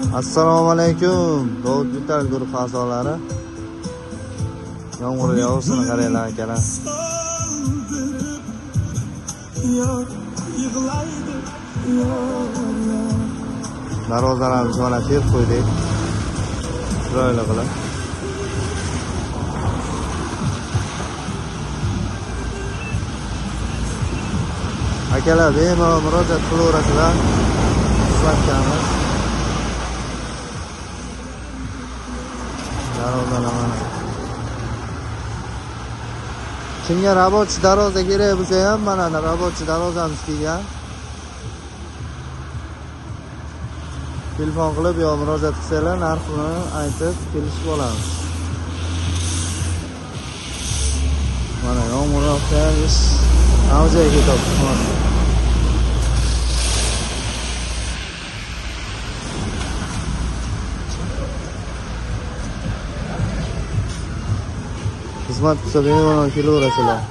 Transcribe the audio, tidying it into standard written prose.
Assalomu alaykum. Davud Bital guruh a'zolari. Yomg'ir yog'ishini qaranglar akalar. Darvozalarimizni mana terib qo'ydik. Chiroyli qilib. Akalar bemalol murojaat qilaverasizlar. Xizmatchimiz. Kimga рабочий darvoza kerak bo'lsa ham mana рабочий darvozamiz kelgan. Telefon qilib yo murojaat qilsanglar, narxini aytib kelishib olamiz. Mana yomg'ir yog'gan ish avjiga ketyapti. Xizmat qilsa bemalol kelaverasizlar.